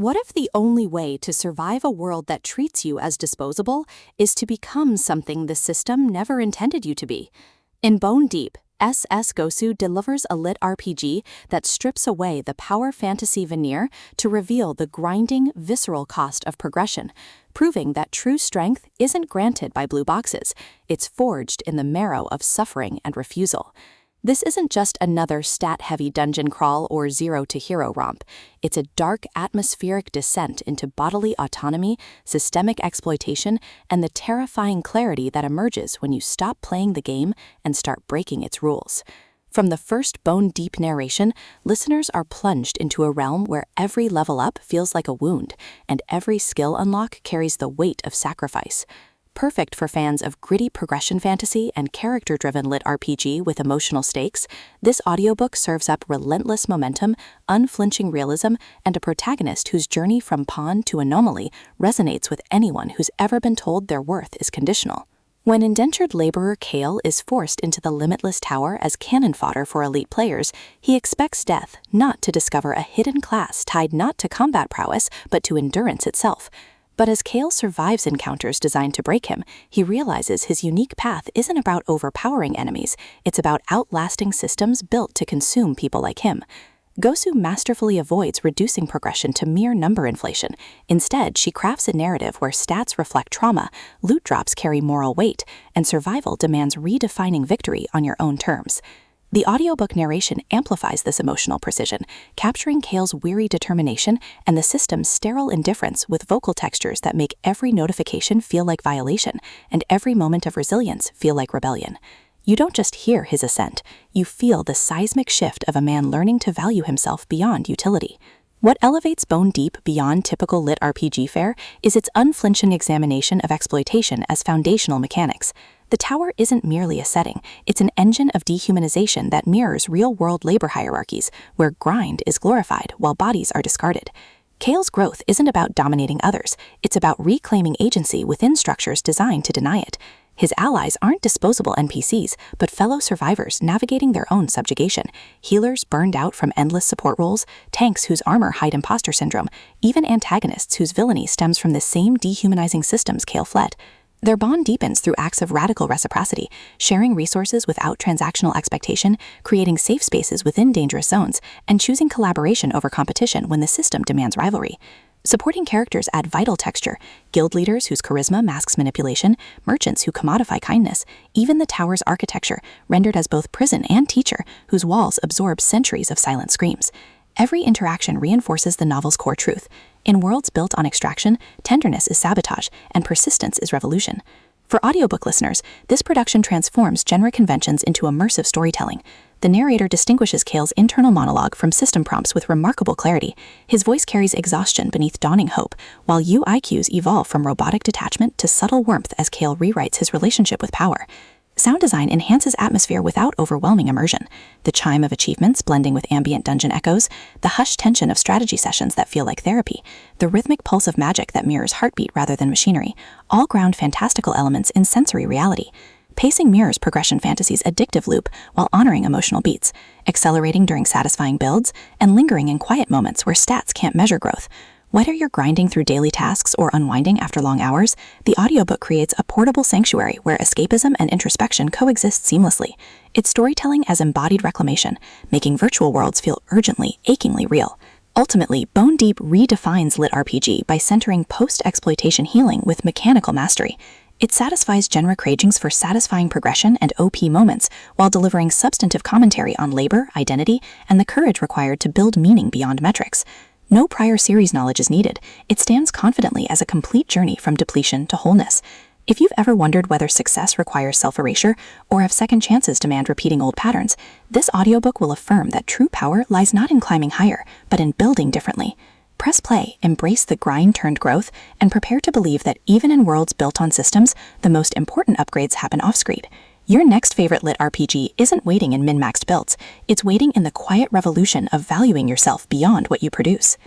What if the only way to survive a world that treats you as disposable is to become something the system never intended you to be? In Bone Deep, Gosu delivers a lit RPG that strips away the power fantasy veneer to reveal the grinding, visceral cost of progression, proving that true strength isn't granted by blue boxes, it's forged in the marrow of suffering and refusal. This isn't just another stat-heavy dungeon crawl or zero-to-hero romp. It's a dark, atmospheric descent into bodily autonomy, systemic exploitation, and the terrifying clarity that emerges when you stop playing the game and start breaking its rules. From the first bone-deep narration, listeners are plunged into a realm where every level up feels like a wound, and every skill unlock carries the weight of sacrifice. Perfect for fans of gritty progression fantasy and character-driven lit RPG with emotional stakes, this audiobook serves up relentless momentum, unflinching realism, and a protagonist whose journey from pawn to anomaly resonates with anyone who's ever been told their worth is conditional. When indentured laborer Kale is forced into the Limitless Tower as cannon fodder for elite players, he expects death, not to discover a hidden class tied not to combat prowess, but to endurance itself. But as Kale survives encounters designed to break him, he realizes his unique path isn't about overpowering enemies, it's about outlasting systems built to consume people like him. Gosu masterfully avoids reducing progression to mere number inflation. Instead, she crafts a narrative where stats reflect trauma, loot drops carry moral weight, and survival demands redefining victory on your own terms. The audiobook narration amplifies this emotional precision, capturing Kale's weary determination and the system's sterile indifference with vocal textures that make every notification feel like violation and every moment of resilience feel like rebellion. You don't just hear his ascent, you feel the seismic shift of a man learning to value himself beyond utility. What elevates Bone Deep beyond typical lit RPG fare is its unflinching examination of exploitation as foundational mechanics. The tower isn't merely a setting, it's an engine of dehumanization that mirrors real-world labor hierarchies, where grind is glorified while bodies are discarded. Kale's growth isn't about dominating others, it's about reclaiming agency within structures designed to deny it. His allies aren't disposable NPCs, but fellow survivors navigating their own subjugation, healers burned out from endless support roles, tanks whose armor hide imposter syndrome, even antagonists whose villainy stems from the same dehumanizing systems Kale fled. Their bond deepens through acts of radical reciprocity, sharing resources without transactional expectation, creating safe spaces within dangerous zones, and choosing collaboration over competition when the system demands rivalry. Supporting characters add vital texture, guild leaders whose charisma masks manipulation, merchants who commodify kindness, even the tower's architecture, rendered as both prison and teacher, whose walls absorb centuries of silent screams. Every interaction reinforces the novel's core truth. In worlds built on extraction, tenderness is sabotage, and persistence is revolution. For audiobook listeners, this production transforms genre conventions into immersive storytelling. The narrator distinguishes Kale's internal monologue from system prompts with remarkable clarity. His voice carries exhaustion beneath dawning hope, while UI cues evolve from robotic detachment to subtle warmth as Kale rewrites his relationship with power. Sound design enhances atmosphere without overwhelming immersion. The chime of achievements blending with ambient dungeon echoes, the hushed tension of strategy sessions that feel like therapy, the rhythmic pulse of magic that mirrors heartbeat rather than machinery, all ground fantastical elements in sensory reality. Pacing mirrors progression fantasy's addictive loop while honoring emotional beats, accelerating during satisfying builds, and lingering in quiet moments where stats can't measure growth. Whether you're grinding through daily tasks or unwinding after long hours, the audiobook creates a portable sanctuary where escapism and introspection coexist seamlessly. It's storytelling as embodied reclamation, making virtual worlds feel urgently, achingly real. Ultimately, Bone Deep redefines lit RPG by centering post-exploitation healing with mechanical mastery. It satisfies genre cravings for satisfying progression and OP moments while delivering substantive commentary on labor, identity, and the courage required to build meaning beyond metrics. No prior series knowledge is needed. It stands confidently as a complete journey from depletion to wholeness. If you've ever wondered whether success requires self-erasure or if second chances demand repeating old patterns, this audiobook will affirm that true power lies not in climbing higher, but in building differently. Press play, embrace the grind-turned-growth, and prepare to believe that even in worlds built on systems, the most important upgrades happen off-screen. Your next favorite lit RPG isn't waiting in min-maxed builds, it's waiting in the quiet revolution of valuing yourself beyond what you produce.